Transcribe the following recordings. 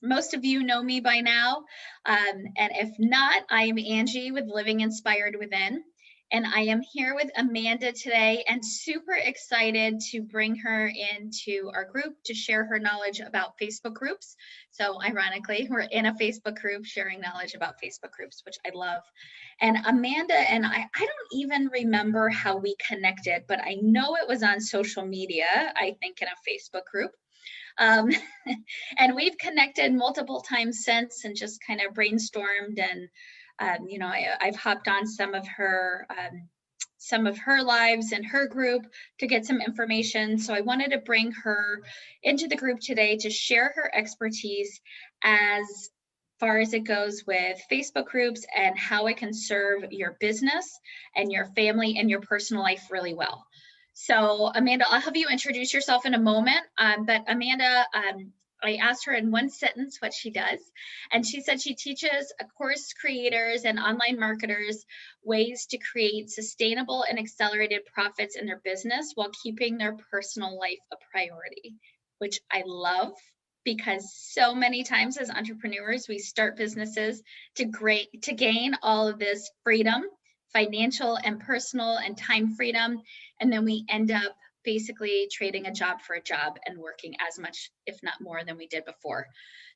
Most of you know me by now. And if not, I am Angie with Living Inspired Within. And I am here with Amanda today and super excited to bring her into our group to share her knowledge about Facebook groups. So ironically, we're in a Facebook group sharing knowledge about Facebook groups, which I love. And Amanda and I don't even remember how we connected, but I know it was on social media, I think in a Facebook group. Um, and we've connected multiple times since and just kind of brainstormed and I've hopped on some of her lives in her group to get some information. So I wanted to bring her into the group today to share her expertise as far as it goes with Facebook groups and how it can serve your business and your family and your personal life really well. So Amanda, I'll have you introduce yourself in a moment, but Amanda, I asked her in one sentence what she does, and she said she teaches course creators and online marketers ways to create sustainable and accelerated profits in their business while keeping their personal life a priority, which I love because so many times as entrepreneurs, we start businesses to gain all of this freedom, financial and personal and time freedom, and then we end up basically trading a job for a job and working as much, if not more, than we did before.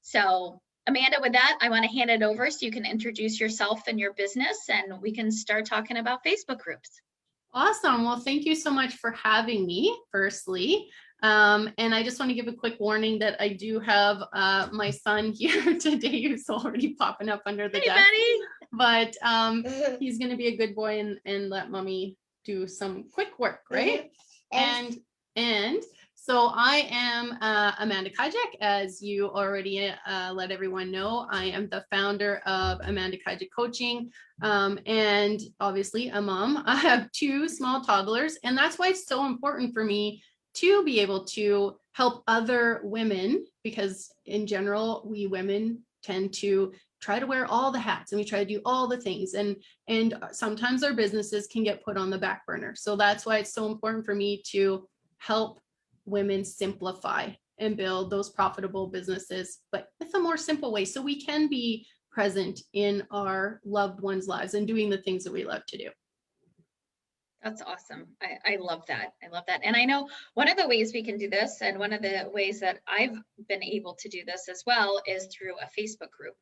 So Amanda, with that, I want to hand it over so you can introduce yourself and your business and we can start talking about Facebook groups. Awesome. Well, thank you so much for having me, firstly. And I just want to give a quick warning that I do have my son here today who's already popping up under the desk. But he's going to be a good boy and let mommy do some quick work, right? And so I am Amanda Kajek, as you already let everyone know. I am the founder of Amanda Kajek Coaching, and obviously a mom. I have 2 small toddlers, and that's why it's so important for me to be able to help other women, because in general, we women tend to try to wear all the hats and we try to do all the things, and sometimes our businesses can get put on the back burner. So that's why it's so important for me to help women simplify and build those profitable businesses, but with a more simple way, so we can be present in our loved ones' lives and doing the things that we love to do. That's awesome. I love that. I love that. And I know one of the ways we can do this, and one of the ways that I've been able to do this as well, is through a Facebook group.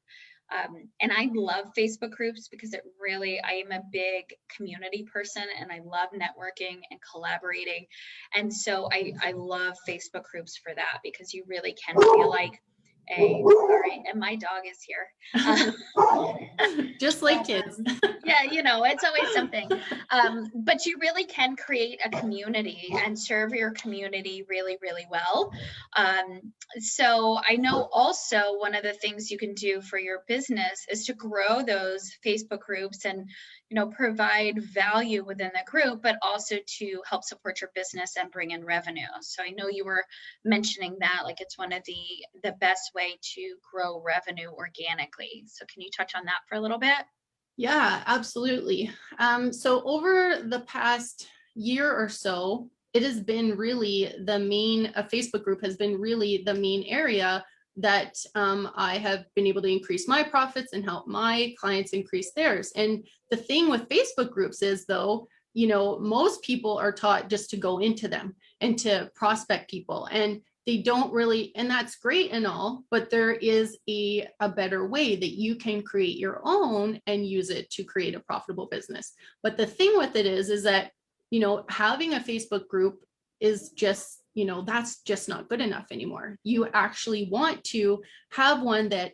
And I love Facebook groups because I am a big community person and I love networking and collaborating. And so I love Facebook groups for that, because you really can feel like and my dog is here. Just like kids. Yeah, it's always something. But you really can create a community and serve your community really, really well. So I know also one of the things you can do for your business is to grow those Facebook groups and, provide value within the group, but also to help support your business and bring in revenue. So I know you were mentioning that, like it's one of the best way to grow revenue organically. So can you touch on that for a little bit? Yeah, absolutely. So over the past year or so, it has been really a Facebook group has been really the main area that I have been able to increase my profits and help my clients increase theirs. And the thing with Facebook groups is, though, most people are taught just to go into them and to prospect people, and they don't really, and that's great and all, but there is a better way that you can create your own and use it to create a profitable business. But the thing with it is that, having a Facebook group is just, that's just not good enough anymore. You actually want to have one that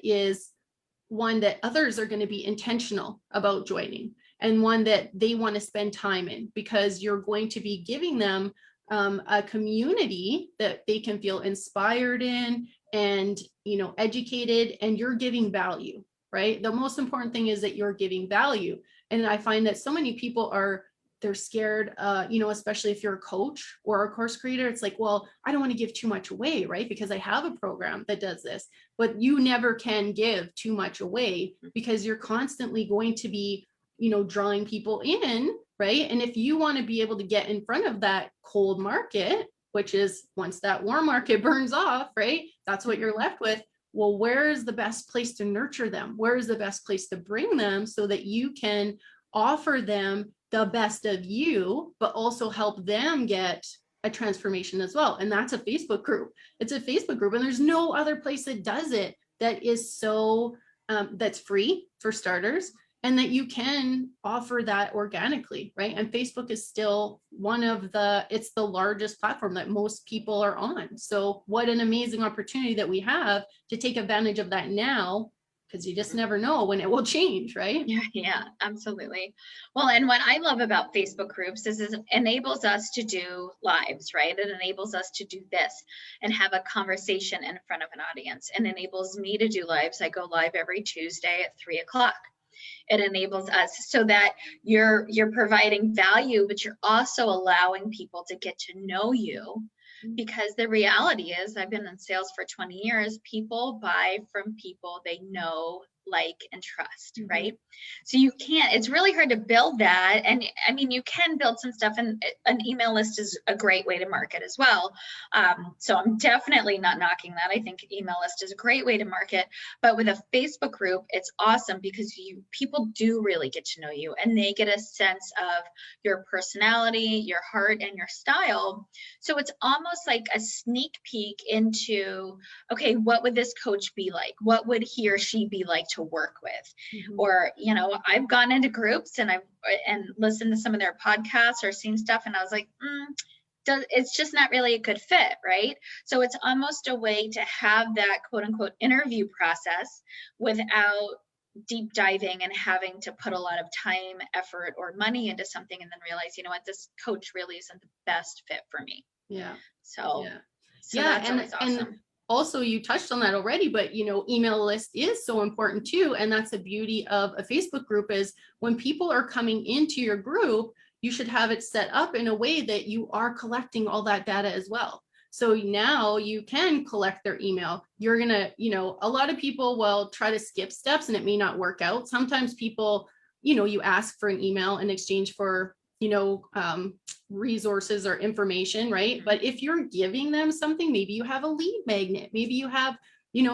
others are going to be intentional about joining, and one that they want to spend time in, because you're going to be giving them a community that they can feel inspired in and, educated, and you're giving value, right? The most important thing is that you're giving value. And I find that so many people they're scared, especially if you're a coach or a course creator. It's like, well, I don't want to give too much away, right? Because I have a program that does this, but you never can give too much away, because you're constantly going to be, drawing people in, right? And if you want to be able to get in front of that cold market, which is once that warm market burns off, right? That's what you're left with. Well, where is the best place to nurture them? Where is the best place to bring them so that you can offer them the best of you, but also help them get a transformation as well? And that's a Facebook group. It's a Facebook group, and there's no other place that does it that is so that's free for starters, and that you can offer that organically, right? And Facebook is still it's the largest platform that most people are on. So what an amazing opportunity that we have to take advantage of that now, because you just never know when it will change, right? Yeah, absolutely. Well, and what I love about Facebook groups is it enables us to do lives, right? It enables us to do this and have a conversation in front of an audience, and enables me to do lives. I go live every Tuesday at 3:00. It enables us so that you're providing value, but you're also allowing people to get to know you. Because the reality is, I've been in sales for 20 years. People buy from people they know, like, and trust, right? So it's really hard to build that. And I mean, you can build some stuff, and an email list is a great way to market as well. So I'm definitely not knocking that. I think email list is a great way to market, but with a Facebook group, it's awesome because people do really get to know you, and they get a sense of your personality, your heart, and your style. So it's almost like a sneak peek into, okay, what would this coach be like? What would he or she be like to work with? Or, I've gone into groups and listened to some of their podcasts or seen stuff, and I was like, it's just not really a good fit, right? So it's almost a way to have that quote unquote interview process without deep diving and having to put a lot of time, effort, or money into something, and then realize, you know what, this coach really isn't the best fit for me. Yeah. So yeah, that's always awesome. And also, you touched on that already, but email list is so important too. And that's the beauty of a Facebook group, is when people are coming into your group, you should have it set up in a way that you are collecting all that data as well. So now you can collect their email. You're gonna, a lot of people will try to skip steps and it may not work out. Sometimes people, you ask for an email in exchange for resources or information, right? But if you're giving them something, maybe you have a lead magnet, maybe you have,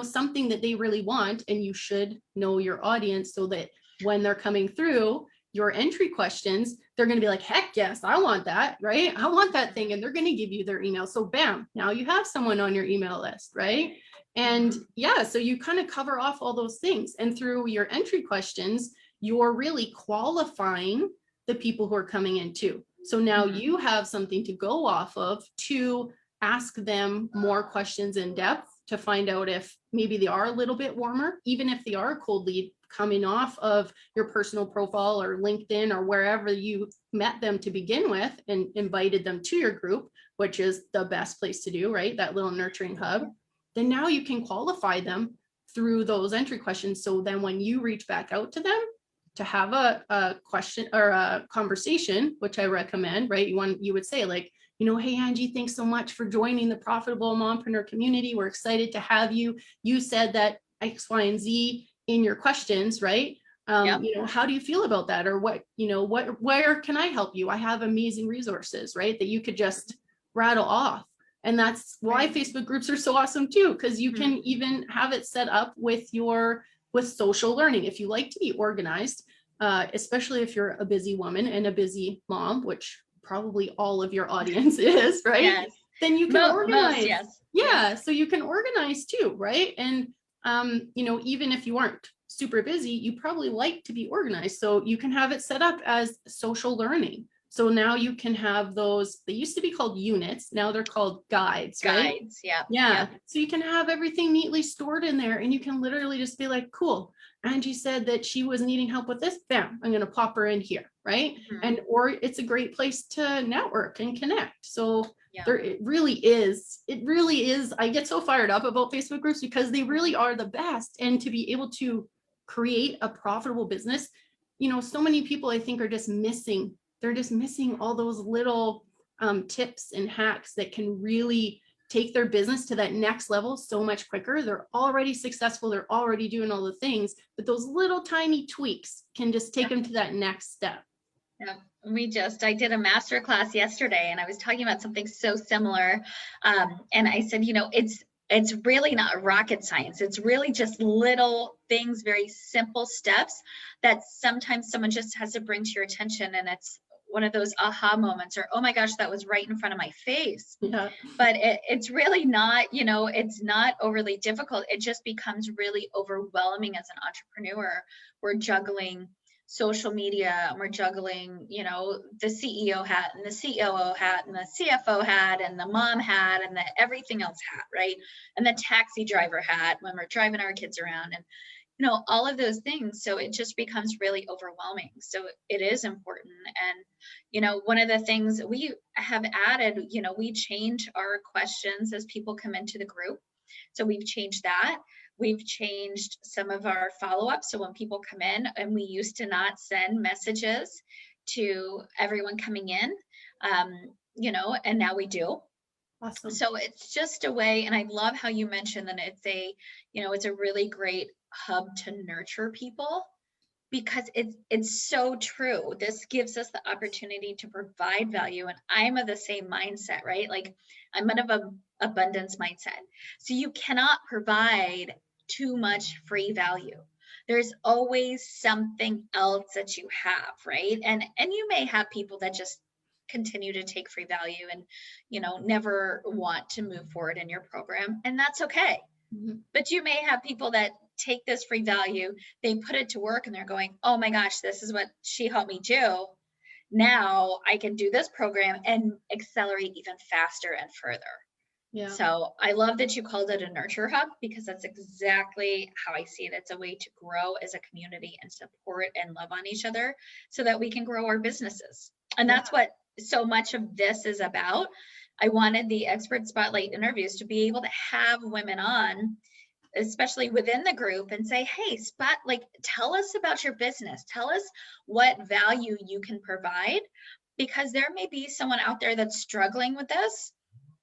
something that they really want, and you should know your audience so that when they're coming through your entry questions, they're going to be like, heck yes, I want that, right? I want that thing. And they're going to give you their email. So bam, now you have someone on your email list, right? And so you kind of cover off all those things. And through your entry questions, you're really qualifying the people who are coming in too. So now you have something to go off of to ask them more questions in depth to find out if maybe they are a little bit warmer, even if they are a cold lead coming off of your personal profile or LinkedIn or wherever you met them to begin with and invited them to your group, which is the best place to do, right? That little nurturing hub. Then now you can qualify them through those entry questions. So then when you reach back out to them, to have a question or a conversation, which I recommend, right? You would say like, hey, Angie, thanks so much for joining the Profitable Mompreneur community. We're excited to have you. You said that X, Y, and Z in your questions, right? How do you feel about that? Or where can I help you? I have amazing resources, right? That you could just rattle off. And that's why Facebook groups are so awesome too, because you can even have it set up with social learning. If you like to be organized, especially if you're a busy woman and a busy mom, which probably all of your audience is, right? Yes. Then you can organize. Yes. Yeah. So you can organize too, right? And, even if you aren't super busy, you probably like to be organized. So you can have it set up as social learning. So now you can have those, they used to be called units. Now they're called guides, right? Guides, yeah. Yeah. So you can have everything neatly stored in there, and you can literally just be like, cool, Angie said that she was needing help with this. Bam, I'm going to pop her in here, right? Or it's a great place to network and connect. So it really is. I get so fired up about Facebook groups because they really are the best. And to be able to create a profitable business, so many people I think are just missing. They're just missing all those little tips and hacks that can really take their business to that next level so much quicker. They're already successful. They're already doing all the things, but those little tiny tweaks can just take them to that next step. Yeah, I did a master class yesterday and I was talking about something so similar. And I said, it's really not rocket science. It's really just little things, very simple steps that sometimes someone just has to bring to your attention. And it's one of those aha moments, or, oh my gosh, that was right in front of my face. Yeah. But it's really not, it's not overly difficult. It just becomes really overwhelming as an entrepreneur. We're juggling social media, and we're juggling, the CEO hat and the COO hat and the CFO hat and the mom hat and the everything else hat, right? And the taxi driver hat when we're driving our kids around, and all of those things. So it just becomes really overwhelming. So it is important. And, one of the things we have added, we change our questions as people come into the group. So we've changed that. We've changed some of our follow-ups. So when people come in, and we used to not send messages to everyone coming in, and now we do. Awesome. So it's just a way, and I love how you mentioned that it's a really great hub to nurture people, because it's so true. This gives us the opportunity to provide value, and I'm of the same mindset, right? Like, I'm of an abundance mindset. So you cannot provide too much free value. There's always something else that you have, right? And you may have people that just continue to take free value and never want to move forward in your program, and that's okay. Mm-hmm. But you may have people that take this free value, they put it to work, and they're going, oh my gosh, this is what she helped me do. Now I can do this program and accelerate even faster and further. Yeah. So I love that you called it a nurture hub, because that's exactly how I see it. It's a way to grow as a community and support and love on each other so that we can grow our businesses. And that's what so much of this is about. I wanted the expert spotlight interviews to be able to have women on, especially within the group, and say, hey, tell us about your business. Tell us what value you can provide, because there may be someone out there that's struggling with this.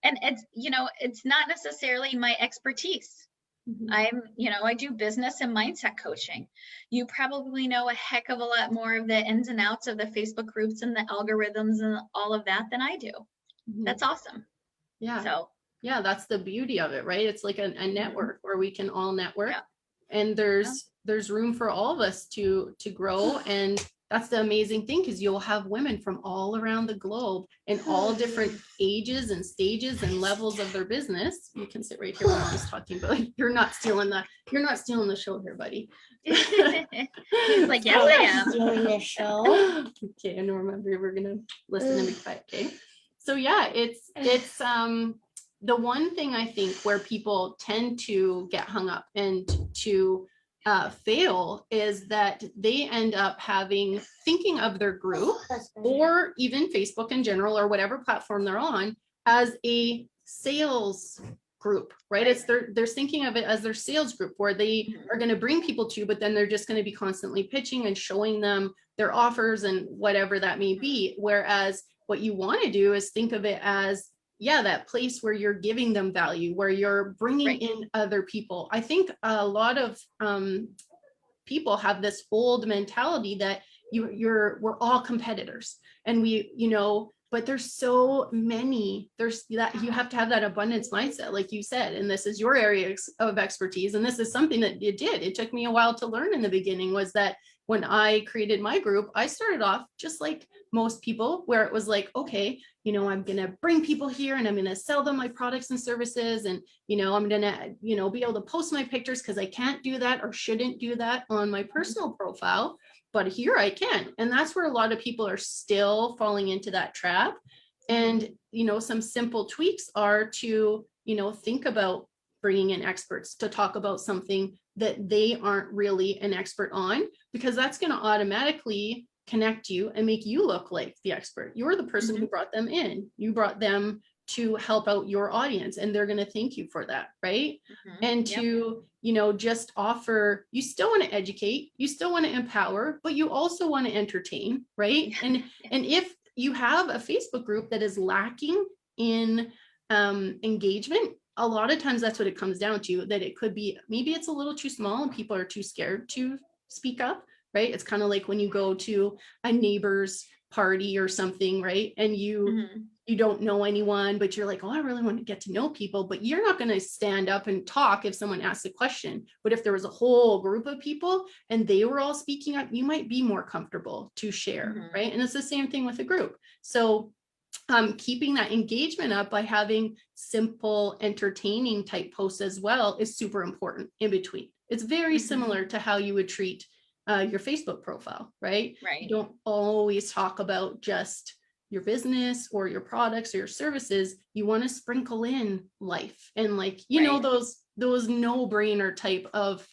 And it's not necessarily my expertise. Mm-hmm. I do business and mindset coaching. You probably know a heck of a lot more of the ins and outs of the Facebook groups and the algorithms and all of that than I do. Mm-hmm. That's awesome. Yeah. So yeah, that's the beauty of it, right? It's like a network where we can all network, and there's room for all of us to grow. And that's the amazing thing, because you'll have women from all around the globe in all different ages and stages and levels of their business. You can sit right here when I'm just talking, but you're not stealing the show here, buddy. He's like, yes, I am stealing the show. Okay, and remember, we're gonna listen and be quiet. Okay. So yeah, it's the one thing I think where people tend to get hung up and to fail is that they end up thinking of their group, or even Facebook in general, or whatever platform they're on, as a sales group, right? They're thinking of it as their sales group, where they are going to bring people to, but then they're just going to be constantly pitching and showing them their offers and whatever that may be. Whereas what you want to do is think of it as, that place where you're giving them value, where you're bringing in other people. I think a lot of people have this old mentality that we're all competitors, and but there's so many, that you have to have that abundance mindset, like you said, and this is your area of expertise. And this is something that it took me a while to learn in the beginning, was that when I created my group, I started off just like most people, where it was like, okay, I'm going to bring people here and I'm going to sell them my products and services. And, I'm going to, be able to post my pictures, because I can't do that or shouldn't do that on my personal profile, but here I can. And that's where a lot of people are still falling into that trap. And, some simple tweaks are to, think about bringing in experts to talk about something that they aren't really an expert on, because that's going to automatically connect you and make you look like the expert. You're the person who brought them in. You brought them to help out your audience, and they're going to thank you for that, right? And to, just offer, you still want to educate, you still want to empower, but you also want to entertain, right? And if you have a Facebook group that is lacking in engagement, a lot of times that's what it comes down to, that it could be, maybe it's a little too small and people are too scared to speak up, right? It's kind of like when you go to a neighbor's party or something, right? And you don't know anyone, but you're like, oh, I really want to get to know people, but you're not going to stand up and talk if someone asks a question. But if there was a whole group of people and they were all speaking up, you might be more comfortable to share, right? And it's the same thing with a group. So keeping that engagement up by having simple, entertaining type posts as well is super important in between. It's very similar to how you would treat your Facebook profile, right? Right. You don't always talk about just your business or your products or your services. You want to sprinkle in life and like, you know, those no-brainer type of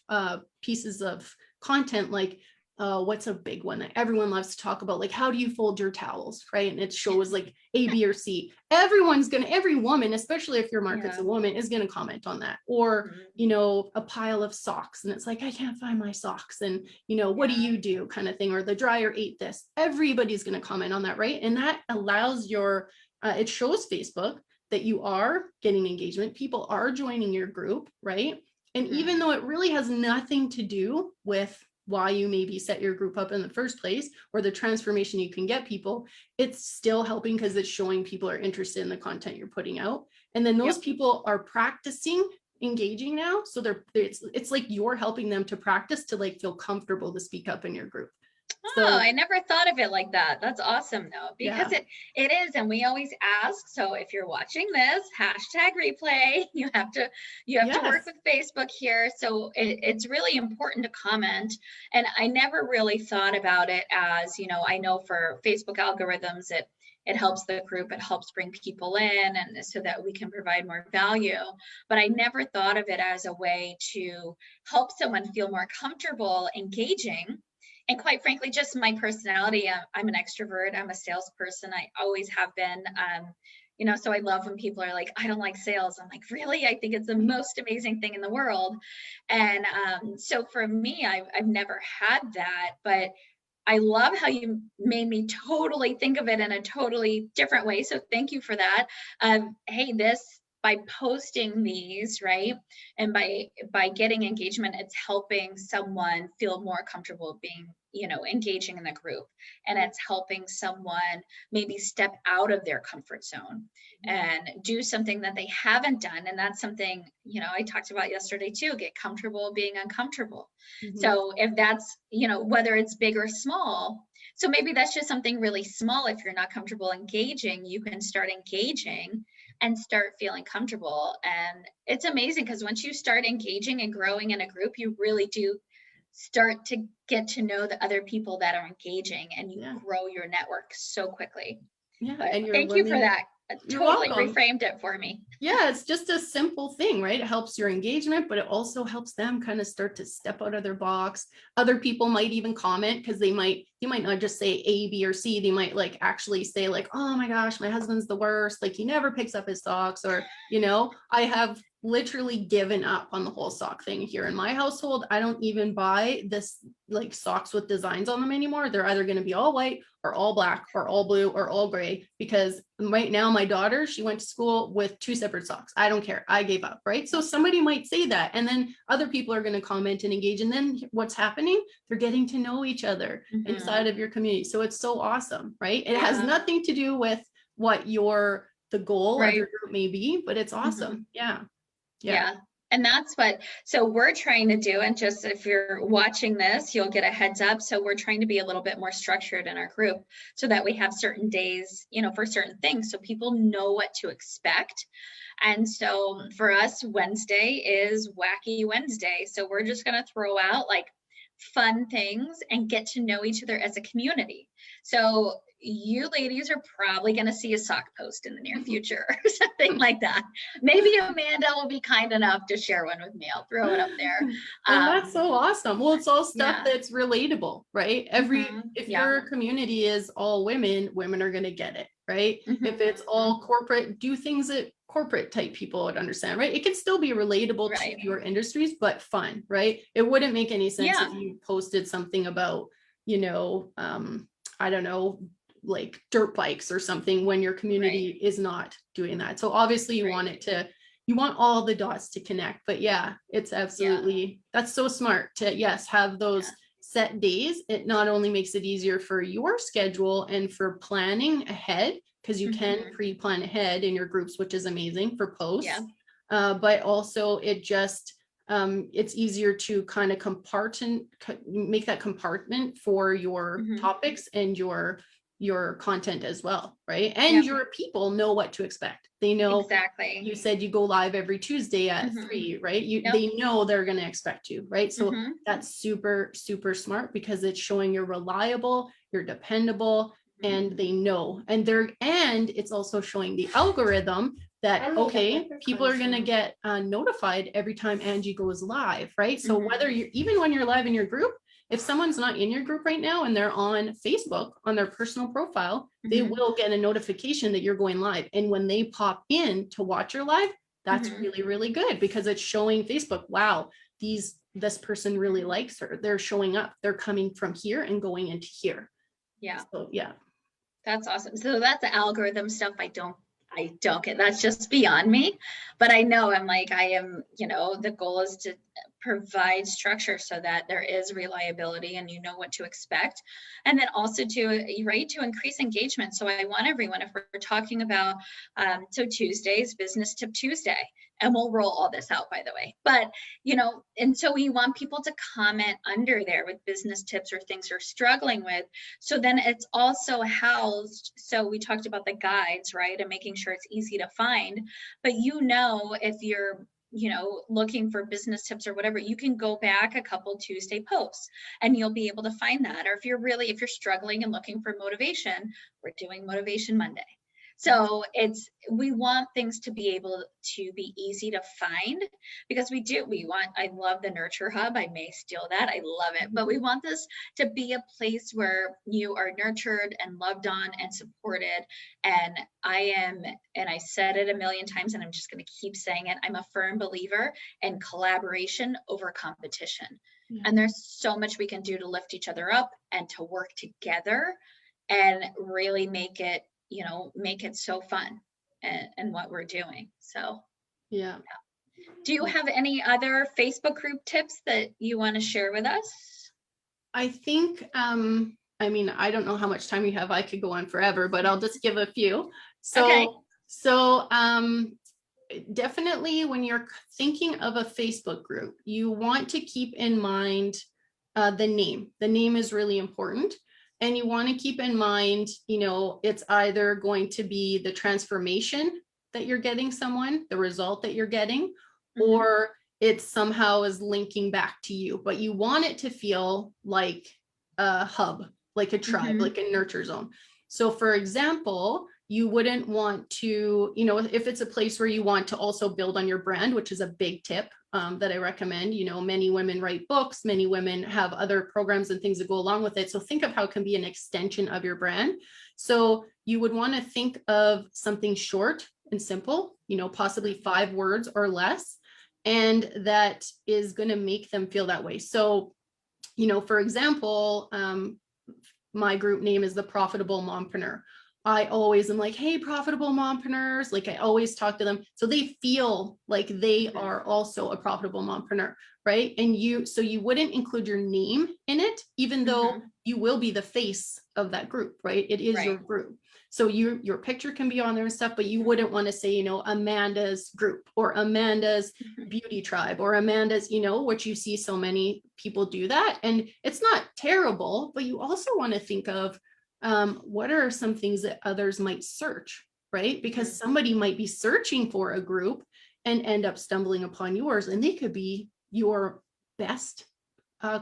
pieces of content, like what's a big one that everyone loves to talk about, like how do you fold your towels, right? And it shows like A, B, or C. Every woman, especially if your market's a woman, is going to comment on that. Or you know, a pile of socks and it's like, I can't find my socks, and you know, what do you do, kind of thing. Or the dryer ate this. Everybody's going to comment on that, right? And that allows your it shows Facebook that you are getting engagement, people are joining your group, right? And even though it really has nothing to do with why you maybe set your group up in the first place or the transformation you can get people, it's still helping because it's showing people are interested in the content you're putting out. And then those people are practicing engaging now. So it's like you're helping them to practice to like feel comfortable to speak up in your group. Oh, I never thought of it like that. That's awesome though, because it is. And we always ask, so if you're watching this, #replay, you have to work with Facebook here. So it's really important to comment. And I never really thought about it as, you know, I know for Facebook algorithms, it helps the group, it helps bring people in, and so that we can provide more value. But I never thought of it as a way to help someone feel more comfortable engaging. And quite frankly, just my personality, I'm an extrovert, I'm a salesperson, I always have been, you know, so I love when people are like, I don't like sales. I'm like, really? I think it's the most amazing thing in the world. And so for me, I've never had that, but I love how you made me totally think of it in a totally different way. So thank you for that. Hey, by posting these, right, and by getting engagement, it's helping someone feel more comfortable being, you know, engaging in the group, and it's helping someone maybe step out of their comfort zone and do something that they haven't done. And that's something, you know, I talked about yesterday too, get comfortable being uncomfortable. So if that's, you know, whether it's big or small, so maybe that's just something really small. If you're not comfortable engaging, you can start engaging and start feeling comfortable. And it's amazing because once you start engaging and growing in a group, you really do start to get to know the other people that are engaging, and you grow your network so quickly. And thank you for that. Totally reframed it for me. Yeah, it's just a simple thing, right? It helps your engagement, but it also helps them kind of start to step out of their box. Other people might even comment because they might not just say A, B, or C. They might like actually say like, oh my gosh, my husband's the worst. Like he never picks up his socks, or, you know, I have literally given up on the whole sock thing here in my household. I don't even buy this like socks with designs on them anymore. They're either going to be all white or all black or all blue or all gray, because right now my daughter, she went to school with 2 separate socks. I don't care. I gave up, right? So somebody might say that, and then other people are going to comment and engage. And then what's happening? They're getting to know each other inside of your community. So it's so awesome, right? It has nothing to do with what the goal of your group may be, but it's awesome. Yeah. And that's so we're trying to do, and just if you're watching this, you'll get a heads up. So we're trying to be a little bit more structured in our group so that we have certain days, you know, for certain things, so people know what to expect. And so for us, Wednesday is Wacky Wednesday. So we're just going to throw out like fun things and get to know each other as a community. So you ladies are probably going to see a sock post in the near future or something like that. Maybe Amanda will be kind enough to share one with me. I'll throw it up there. That's so awesome. Well, it's all stuff that's relatable, right? If your community is all women are going to get it, right? If it's all corporate, do things that corporate type people would understand, right? It can still be relatable to your industries, but fun, right? It wouldn't make any sense if you posted something about, you know, I don't know, like dirt bikes or something when your community is not doing that. So obviously you want all the dots to connect, but yeah, it's absolutely, that's so smart to have those set days, it not only makes it easier for your schedule and for planning ahead, because you can pre-plan ahead in your groups, which is amazing for posts. Yeah. But also it just, it's easier to kind of make that compartment for your topics and your content as well, right? And your people know what to expect. They know. Exactly. You said you go live every Tuesday at 3, right? They know they're going to expect you, right? So that's super, super smart, because it's showing you're reliable, you're dependable, and they know. And it's also showing the algorithm that, okay, people are going to get notified every time Angie goes live, right? So whether even when you're live in your group, if someone's not in your group right now and they're on Facebook on their personal profile, they will get a notification that you're going live. And when they pop in to watch your live, that's really, really good, because it's showing Facebook, wow, this person really likes her. They're showing up. They're coming from here and going into here. Yeah. So, yeah. That's awesome. So that's the algorithm stuff. I don't get, that's just beyond me, but I know I am, the goal is to provide structure so that there is reliability and you know what to expect. And then also to increase engagement. So I want everyone, if we're talking about, so Tuesdays, Business Tip Tuesday, and we'll roll all this out, by the way, but, and so we want people to comment under there with business tips or things you're struggling with. So then it's also housed. So we talked about the guides, right? And making sure it's easy to find, but if you're looking for business tips or whatever, you can go back a couple Tuesday posts and you'll be able to find that. Or if you're struggling and looking for motivation, we're doing Motivation Monday. So we want things to be able to be easy to find, because I love the Nurture Hub. I may steal that. I love it, but we want this to be a place where you are nurtured and loved on and supported. And I said it a million times, and I'm just going to keep saying it. I'm a firm believer in collaboration over competition. Yeah. And there's so much we can do to lift each other up and to work together and really make it so fun and what we're doing. So, yeah. Do you have any other Facebook group tips that you want to share with us? I think, I don't know how much time you have. I could go on forever, but I'll just give a few. So definitely when you're thinking of a Facebook group, you want to keep in mind the name. The name is really important. And you want to keep in mind, it's either going to be the transformation that you're getting someone, the result that you're getting, or it somehow is linking back to you. But you want it to feel like a hub, like a tribe, like a nurture zone. So for example, you wouldn't want to, if it's a place where you want to also build on your brand, which is a big tip that I recommend. Many women write books, many women have other programs and things that go along with it. So think of how it can be an extension of your brand. So you would want to think of something short and simple, possibly 5 words or less, and that is going to make them feel that way. So, for example, my group name is the Profitable Mompreneur. I always am like, hey, profitable mompreneurs. Like I always talk to them. So they feel like they are also a profitable mompreneur, right? And so you wouldn't include your name in it, even though you will be the face of that group, right? It is your group. So your picture can be on there and stuff, but you wouldn't want to say, Amanda's group or Amanda's beauty tribe or Amanda's, which you see so many people do that. And it's not terrible, but you also want to think of, what are some things that others might search, right? Because somebody might be searching for a group and end up stumbling upon yours, and they could be your best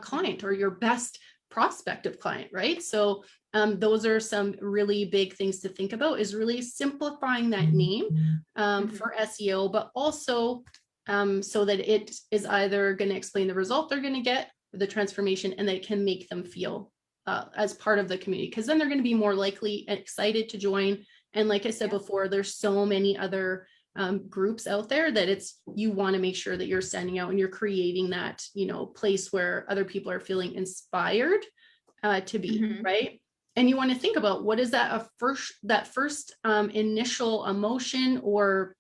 client or your best prospective client, right? So those are some really big things to think about, is really simplifying that name for SEO, but also so that it is either going to explain the result they're going to get, the transformation, and that it can make them feel as part of the community, because then they're going to be more likely and excited to join. And like I said before, there's so many other groups out there that you want to make sure that you're standing out and you're creating that, place where other people are feeling inspired to be, right? And you want to think about, what is that first initial emotion or,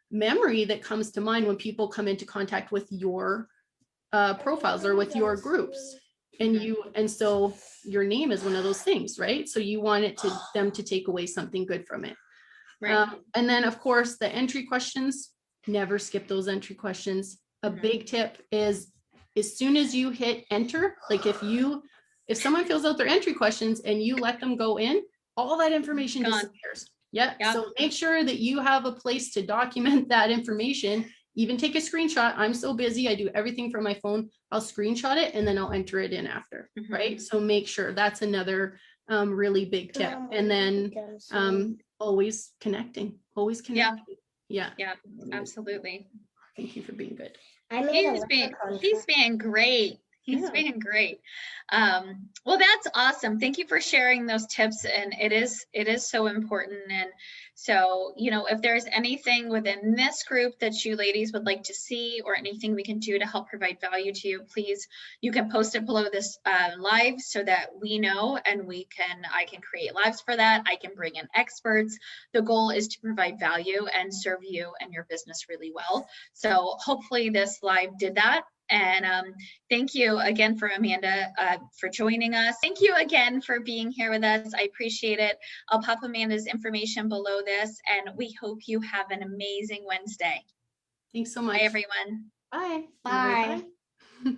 memory that comes to mind when people come into contact with your profiles or with your groups. And so your name is one of those things, right? So you want them to take away something good from it. Right. And then of course the entry questions, never skip those entry questions. A big tip is as soon as you hit enter, like if someone fills out their entry questions and you let them go in, all that information Gone. disappears. Yeah. Yep. So make sure that you have a place to document that information. Even take a screenshot. I'm so busy. I do everything from my phone. I'll screenshot it and then I'll enter it in after. Right. So make sure that's another really big tip. And then always connecting. Yeah. Yeah, absolutely. Thank you for being good. He's being great. He's being great. Well, that's awesome. Thank you for sharing those tips. And it is so important. And so, if there's anything within this group that you ladies would like to see or anything we can do to help provide value to you, please, you can post it below this live so that we know and I can create lives for that. I can bring in experts. The goal is to provide value and serve you and your business really well. So hopefully this live did that. And thank you again for Amanda for joining us. Thank you again for being here with us. I appreciate it. I'll pop Amanda's information below this, and we hope you have an amazing Wednesday. Thanks so much. Bye, everyone. Bye. Bye. Bye.